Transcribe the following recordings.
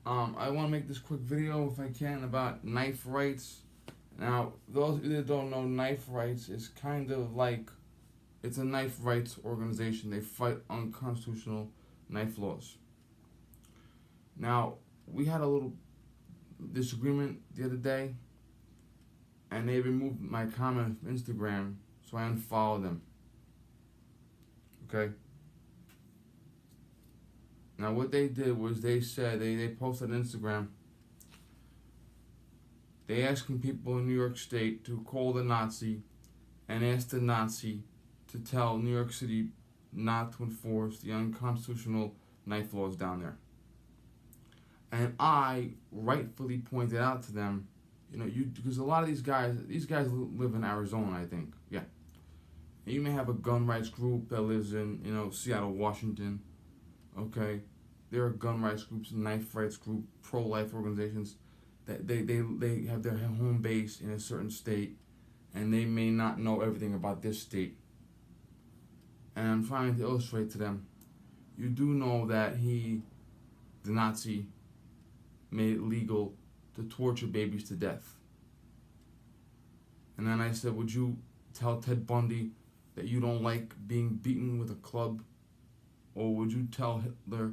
I want to make this quick video, if I can, about knife rights. Now, those of you that don't know, knife rights is kind of like it's a knife rights organization. They fight unconstitutional knife laws. Now, we had a little disagreement the other day, and they removed my comment from Instagram, so I unfollowed them. Okay? Now, what they did was they said, they posted on Instagram, they asking people in New York State to call the Nazi and ask the Nazi to tell New York City not to enforce the unconstitutional knife laws down there. And I rightfully pointed out to them, because a lot of these guys live in Arizona, I think. Yeah. And you may have a gun rights group that lives in, Seattle, Washington. Okay. There are gun rights groups, knife rights group, pro-life organizations that they have their home base in a certain state, and they may not know everything about this state. And I'm trying to illustrate to them, you do know that the Nazi, made it legal to torture babies to death. And then I said, would you tell Ted Bundy that you don't like being beaten with a club? Or would you tell Hitler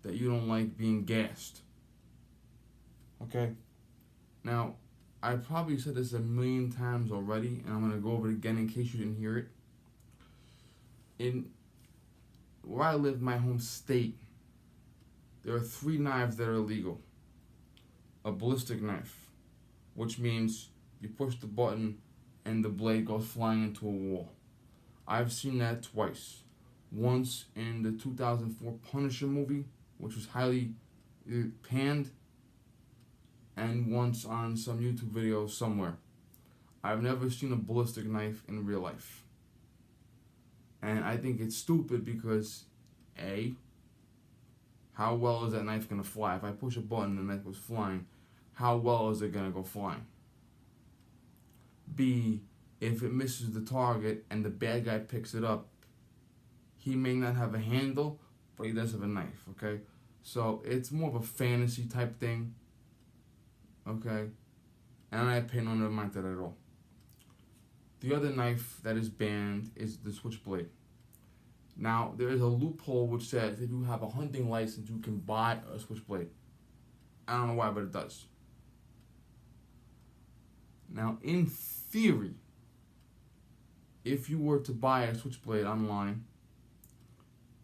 that you don't like being gassed? Okay? Now, I probably said this a million times already, and I'm going to go over it again in case you didn't hear it. In where I live, my home state, there are 3 knives that are illegal. A ballistic knife, which means you push the button and the blade goes flying into a wall. I've seen that twice. Once in the 2004 Punisher movie, which was highly panned, and once on some YouTube video somewhere. I've never seen a ballistic knife in real life. And I think it's stupid because, A, how well is that knife going to fly? If I push a button and the knife goes flying, how well is it going to go flying? B, if it misses the target and the bad guy picks it up, he may not have a handle, but he does have a knife, okay? So it's more of a fantasy type thing, okay? And I pay no mind to that at all. The other knife that is banned is the switchblade. Now, there is a loophole which says if you have a hunting license, you can buy a switchblade. I don't know why, but it does. Now, in theory, if you were to buy a switchblade online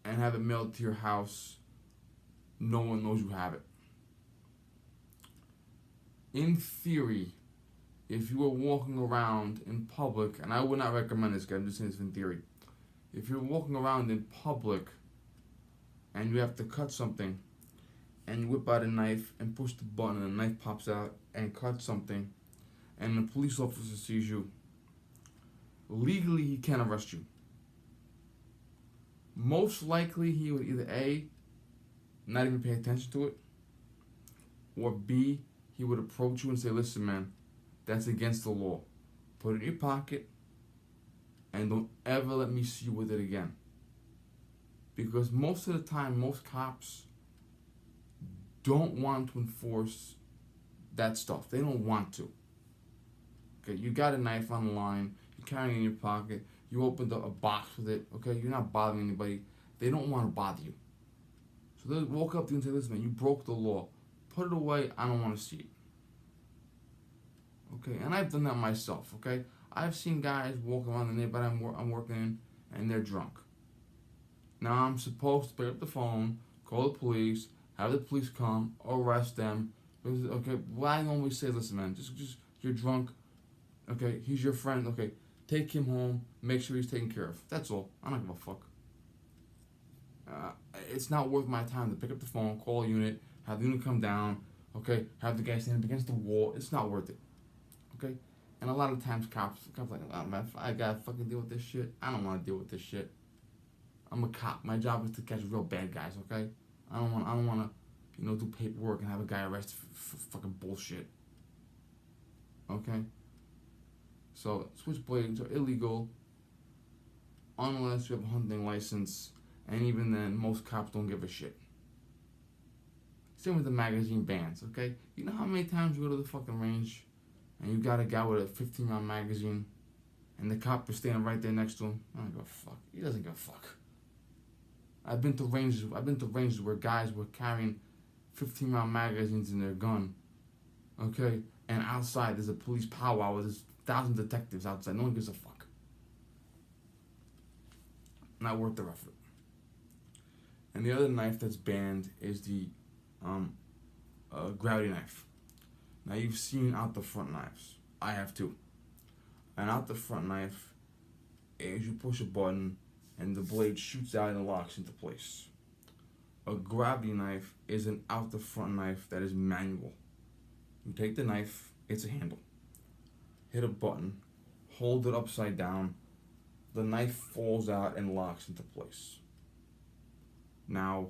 and have it mailed to your house, no one knows you have it. In theory, if you were walking around in public, and I would not recommend this, guy, I'm just saying this in theory. If you're walking around in public and you have to cut something, and you whip out a knife and push the button and the knife pops out and cuts something, and the police officer sees you, legally he can't arrest you. Most likely he would either A, not even pay attention to it, or B, he would approach you and say, listen man, that's against the law. Put it in your pocket and don't ever let me see you with it again. Because most of the time, most cops don't want to enforce that stuff. They don't want to. Okay, you got a knife on the line, you're carrying it in your pocket, you opened up a box with it, okay, you're not bothering anybody. They don't want to bother you. So they walk up to you and say, listen man, you broke the law. Put it away, I don't want to see it. Okay, and I've done that myself, okay? I've seen guys walk around the neighborhood I'm working in, and they're drunk. Now I'm supposed to pick up the phone, call the police, have the police come, arrest them. Okay, well I normally say, listen man, just you're drunk. Okay, he's your friend. Okay, take him home, make sure he's taken care of. That's all. I don't give a fuck. It's not worth my time to pick up the phone, call a unit, have the unit come down. Okay, have the guy stand up against the wall. It's not worth it. Okay. And a lot of times cops like, oh man, I gotta fucking deal with this shit. I don't want to deal with this shit. I'm a cop. My job is to catch real bad guys. Okay. I don't want to, do paperwork and have a guy arrested for fucking bullshit. Okay. So switchblades are illegal unless you have a hunting license, and even then, most cops don't give a shit. Same with the magazine bans, okay? You know how many times you go to the fucking range and you got a guy with a 15-round magazine and the cop is standing right there next to him? I don't give a fuck. He doesn't give a fuck. I've been to ranges where guys were carrying 15-round magazines in their gun, okay? And outside there's a police powwow with 1,000 detectives outside. No one gives a fuck. Not worth their effort. And the other knife that's banned is the gravity knife. Now you've seen out the front knives. I have too. An out the front knife is you push a button and the blade shoots out and locks into place. A gravity knife is an out the front knife that is manual. You take the knife, it's a handle. Hit a button, hold it upside down, the knife falls out and locks into place. Now,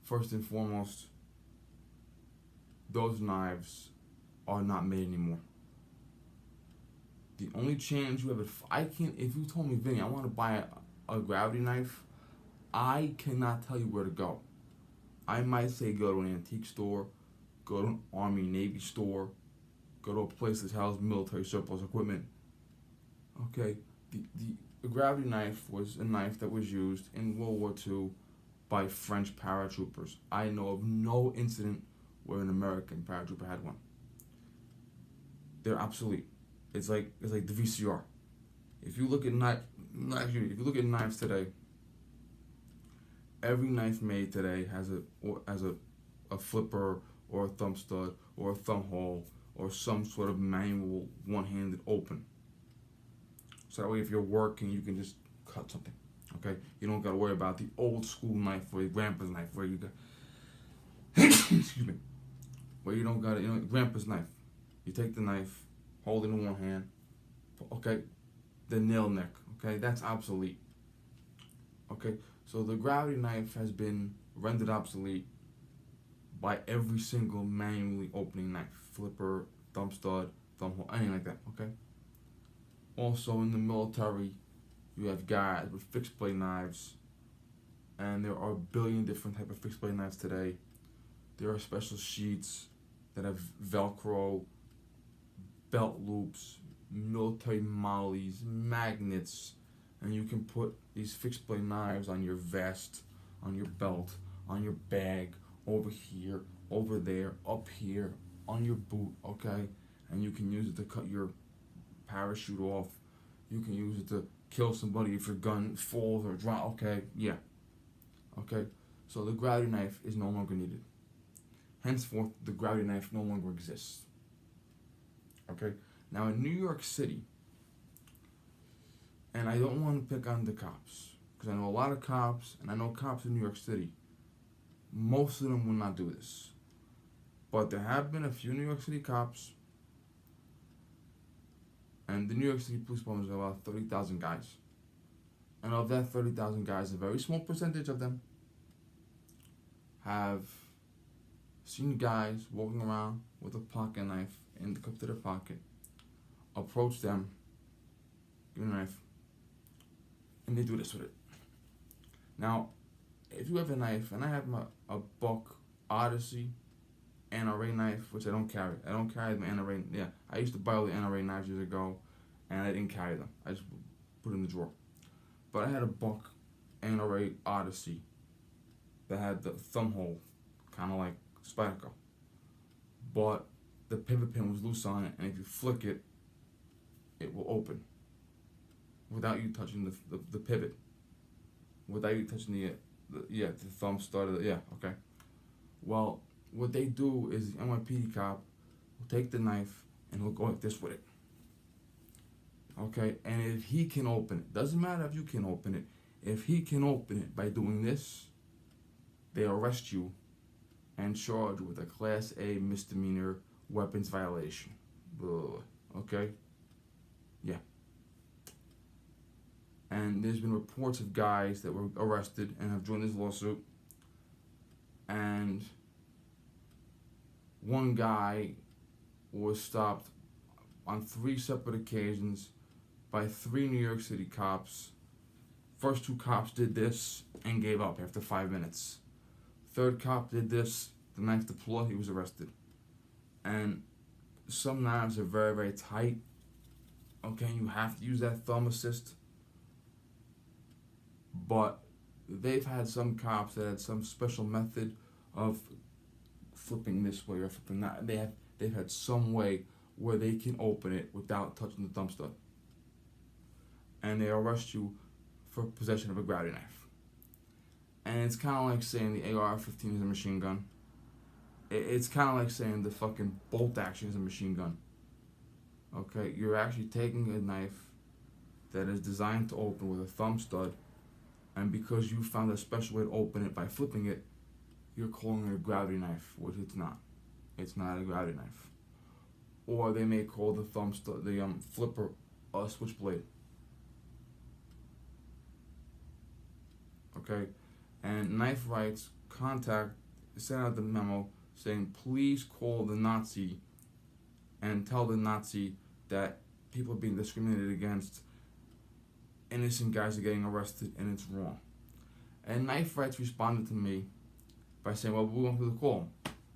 first and foremost, those knives are not made anymore. The only chance you have, if you told me, Vinny, I want to buy a gravity knife, I cannot tell you where to go. I might say go to an antique store, go to an Army Navy store, go to a place that sells military surplus equipment. Okay, the gravity knife was a knife that was used in World War II by French paratroopers. I know of no incident where an American paratrooper had one. They're obsolete. It's like the VCR. If you look at knives today, every knife made today has a flipper or a thumb stud or a thumb hole or some sort of manual one-handed open. So that way, if you're working, you can just cut something. Okay, you don't gotta worry about the old school knife or your grandpa's knife where you got excuse me, where you don't got grandpa's knife. You take the knife, hold it in one hand. Okay, the nail neck. Okay, that's obsolete. Okay, so the gravity knife has been rendered obsolete by every single manually opening knife, flipper, thumb stud, thumb hole, anything like that. Okay. Also in the military, you have guys with fixed blade knives, and there are a billion different type of fixed blade knives today. There are special sheets that have Velcro, belt loops, military mollies, magnets, and you can put these fixed blade knives on your vest, on your belt, on your bag, over here, over there, up here, on your boot, okay? And you can use it to cut your parachute off. You can use it to kill somebody if your gun falls or drops. Okay, yeah. Okay, so the gravity knife is no longer needed. Henceforth, the gravity knife no longer exists. Okay, now in New York City, and I don't want to pick on the cops, because I know a lot of cops, and I know cops in New York City, most of them will not do this. But there have been a few New York City cops, and the New York City Police Department is about 30,000 guys. And of that 30,000 guys, a very small percentage of them have seen guys walking around with a pocket knife in the cup to their pocket, approach them, give them a knife, and they do this with it. Now, if you have a knife, and I have a Buck Odyssey NRA knife, which I don't carry. I don't carry my NRA. Yeah, I used to buy all the NRA knives years ago, and I didn't carry them. I just put them in the drawer. But I had a Buck NRA Odyssey that had the thumb hole, kind of like Spyderco. But the pivot pin was loose on it, and if you flick it, it will open without you touching the pivot, without you touching the thumb stud. Okay. Well, what they do is the NYPD cop will take the knife and he'll go like this with it. Okay, and if he can open it, doesn't matter if you can open it, if he can open it by doing this, they arrest you and charge you with a Class A misdemeanor weapons violation. Ugh. Okay? Yeah. And there's been reports of guys that were arrested and have joined this lawsuit, and one guy was stopped on 3 separate occasions by 3 New York City cops. First 2 cops did this and gave up after 5 minutes. Third cop did this. The knife deployed. He was arrested. And some knives are very, very tight. Okay, you have to use that thumb assist. But they've had some cops that had some special method of flipping this way or flipping that. They've had some way where they can open it without touching the thumb stud. And they arrest you for possession of a gravity knife. And it's kind of like saying the AR-15 is a machine gun. It's kind of like saying the fucking bolt action is a machine gun. Okay, you're actually taking a knife that is designed to open with a thumb stud, and because you found a special way to open it by flipping it, you're calling it a gravity knife, which it's not. It's not a gravity knife. Or they may call the thumb stud, the flipper, a switchblade. Okay, and Knife Rights sent out the memo saying, please call the Nazi and tell the Nazi that people are being discriminated against, innocent guys are getting arrested, and it's wrong. And Knife Rights responded to me by saying, well, we went through the call.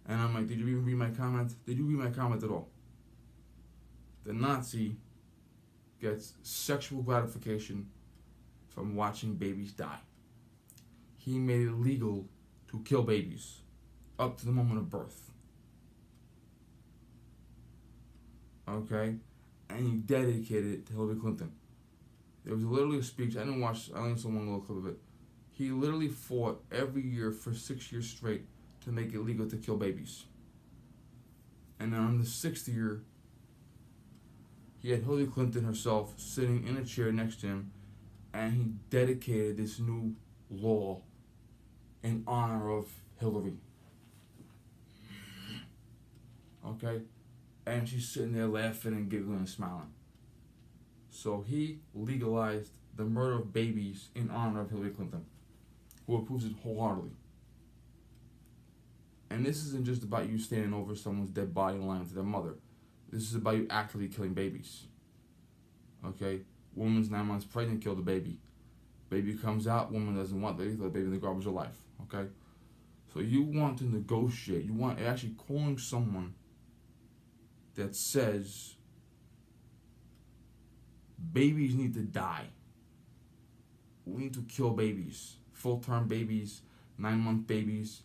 And I'm like, did you even read my comment? Did you read my comment at all? The Nazi gets sexual gratification from watching babies die. He made it illegal to kill babies up to the moment of birth. Okay? And he dedicated it to Hillary Clinton. There was literally a speech, I only saw one little clip of it. He literally fought every year for 6 years straight to make it legal to kill babies. And then on the 6th year, he had Hillary Clinton herself sitting in a chair next to him, and he dedicated this new law in honor of Hillary. Okay? And she's sitting there laughing and giggling and smiling. So he legalized the murder of babies in honor of Hillary Clinton, who approves it wholeheartedly. And this isn't just about you standing over someone's dead body and lying to their mother. This is about you actively killing babies. Okay? Woman's 9 months pregnant, kill the baby. Baby comes out, woman doesn't want the baby, throw the baby in the garbage of life. Okay? So you want to negotiate. You want actually calling someone that says babies need to die. We need to kill babies. Full-term babies, 9-month babies.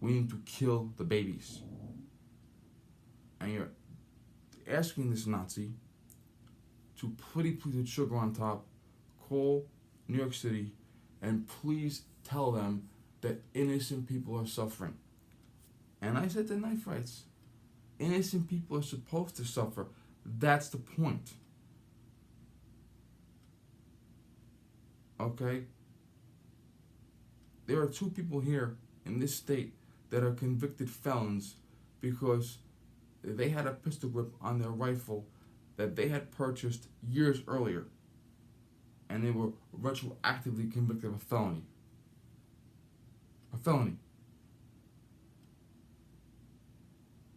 We need to kill the babies. And you're asking this Nazi to please put sugar on top, call New York City, and please tell them that innocent people are suffering. And I said to Knife Rights, innocent people are supposed to suffer. That's the point. Okay? There are 2 people here in this state that are convicted felons because they had a pistol grip on their rifle that they had purchased years earlier, and they were retroactively convicted of a felony. A felony.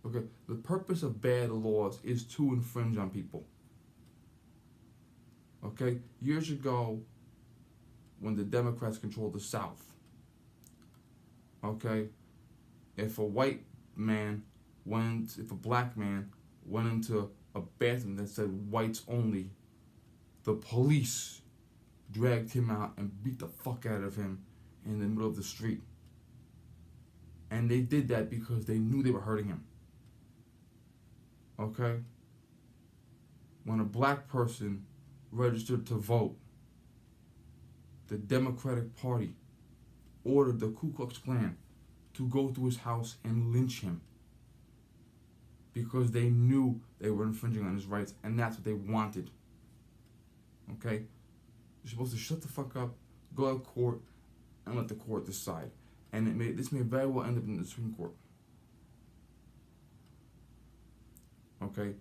Okay, the purpose of bad laws is to infringe on people. Okay, years ago, when the Democrats controlled the South, okay, if a black man went into a bathroom that said whites only, the police dragged him out and beat the fuck out of him in the middle of the street. And they did that because they knew they were hurting him. Okay? When a black person registered to vote, the Democratic Party ordered the Ku Klux Klan to go to his house and lynch him because they knew they were infringing on his rights, and that's what they wanted. Okay? You're supposed to shut the fuck up, go to court, and let the court decide. And this may very well end up in the Supreme Court. Okay?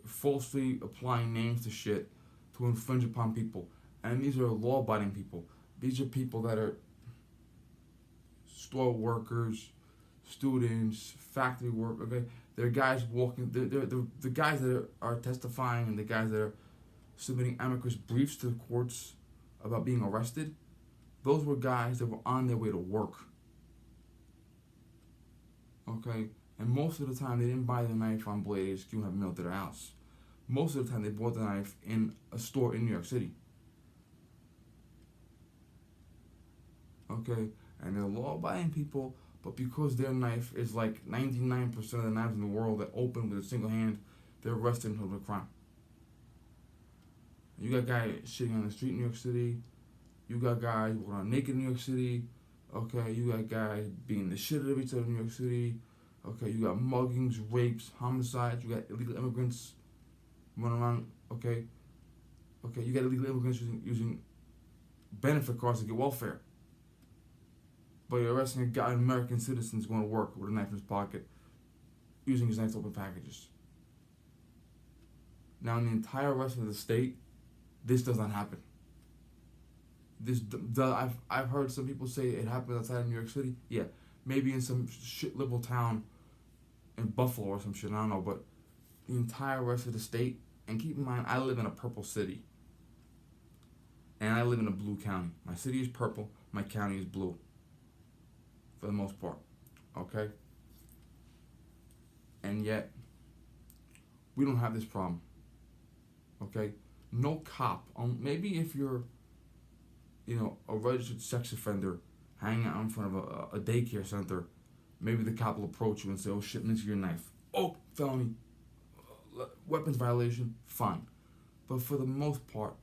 Falsely applying names to shit to infringe upon people. And these are law-abiding people. These are people that are store workers, students, factory work. Okay, they're guys walking. They're the guys that are testifying and the guys that are submitting amicus briefs to the courts about being arrested. Those were guys that were on their way to work. Okay? And most of the time, they didn't buy the knife on Blade HQ and have it mailed to their house. Most of the time, they bought the knife in a store in New York City. Okay? And they're law-abiding people, but because their knife is like 99% of the knives in the world that open with a single hand, they're arrested until the crime. You got guys shitting on the street in New York City. You got guys walking around naked in New York City. Okay, you got guys being the shit out of each other in New York City. Okay, you got muggings, rapes, homicides. You got illegal immigrants running around. Okay, you got illegal immigrants using benefit cards to get welfare. But you're arresting a guy, an American citizen, going to work with a knife in his pocket, using his knife to open packages. Now, in the entire rest of the state, this does not happen. I've heard some people say it happens outside of New York City. Yeah, maybe in some shit liberal town in Buffalo or some shit. I don't know, but the entire rest of the state. And keep in mind, I live in a purple city, and I live in a blue county. My city is purple. My county is blue. For the most part, okay. And yet, we don't have this problem. Okay, no cop. Maybe if you're, a registered sex offender hanging out in front of a daycare center, maybe the cop will approach you and say, "Oh shit, miss your knife. Oh, felony, weapons violation." Fine, but for the most part,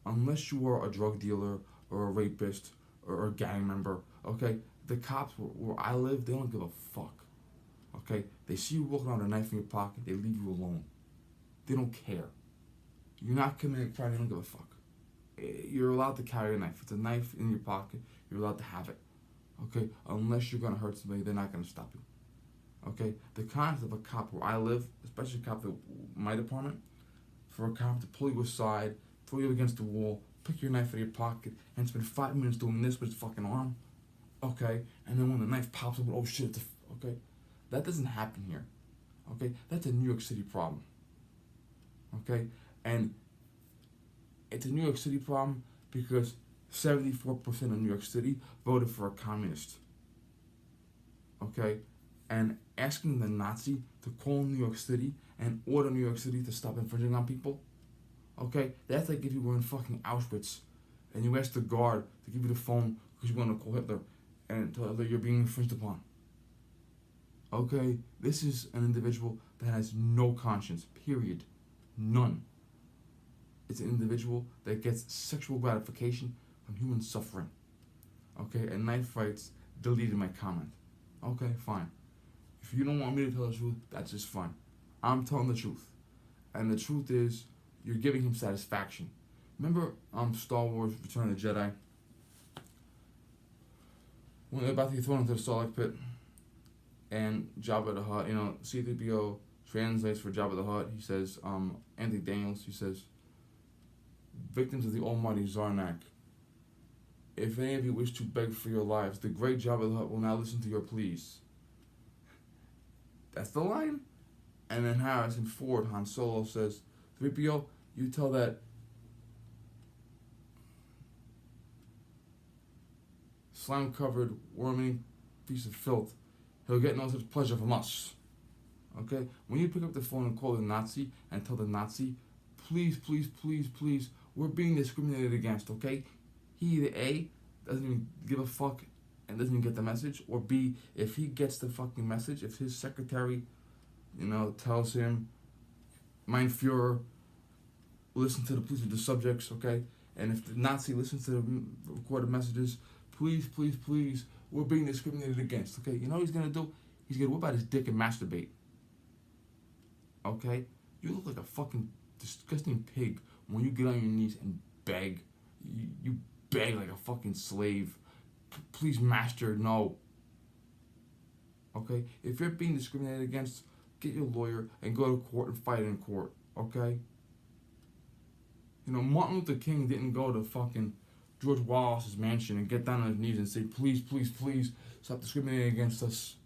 unless you are a drug dealer or a rapist or a gang member, okay, the cops where I live, they don't give a fuck. Okay, they see you walking around with a knife in your pocket, they leave you alone. They don't care. You're not committing a crime, they don't give a fuck. You're allowed to carry a knife. It's a knife in your pocket, you're allowed to have it. Okay, unless you're gonna hurt somebody, they're not gonna stop you. Okay, the concept of a cop where I live, especially a cop in my department, for a cop to pull you aside, throw you against the wall, pick your knife out of your pocket, and spend 5 minutes doing this with his fucking arm. Okay, and then when the knife pops up, oh shit, okay, that doesn't happen here. Okay, that's a New York City problem. Okay, and it's a New York City problem because 74% of New York City voted for a communist. Okay, and asking the Nazi to call New York City and order New York City to stop infringing on people. Okay, that's like if you were in fucking Auschwitz and you asked the guard to give you the phone because you want to call Hitler and tell that you're being infringed upon. Okay, this is an individual that has no conscience, period. None. It's an individual that gets sexual gratification from human suffering. Okay, and Knife Fights deleted my comment. Okay, fine. If you don't want me to tell the truth, that's just fine. I'm telling the truth. And the truth is, you're giving him satisfaction. Remember Star Wars Return of the Jedi? When they're about to be thrown into the Sarlacc pit, and Jabba the Hutt, C-3PO translates for Jabba the Hutt. He says, Anthony Daniels, he says, "Victims of the almighty Zarnak, if any of you wish to beg for your lives, the great Jabba the Hutt will now listen to your pleas." That's the line. And then Harrison Ford, Han Solo, says, "3PO, you tell that slime-covered, wormy piece of filth, he'll get no such pleasure from us." Okay? When you pick up the phone and call the Nazi and tell the Nazi, "Please, please, please, please, we're being discriminated against," okay? He either A, doesn't even give a fuck and doesn't even get the message, or B, if he gets the fucking message, if his secretary, tells him, "Mein Führer, listen to the pleas of the subjects," okay? And if the Nazi listens to the recorded messages, "Please, please, please, we're being discriminated against," okay? You know what he's gonna do? He's gonna whip out his dick and masturbate. Okay? You look like a fucking disgusting pig when you get on your knees and beg. You beg like a fucking slave. "Please, master, no." Okay? If you're being discriminated against, get your lawyer and go to court and fight in court. Okay? Martin Luther King didn't go to fucking George Wallace's mansion and get down on his knees and say, "Please, please, please, stop discriminating against us."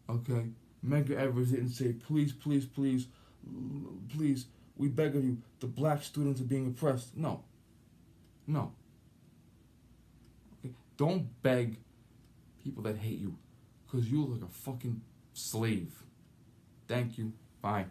Okay? Medgar Evers didn't say, "Please, please, please, please, we beg of you, the black students are being oppressed." No. Okay? Don't beg people that hate you because you look like a fucking slave. Thank you. Bye.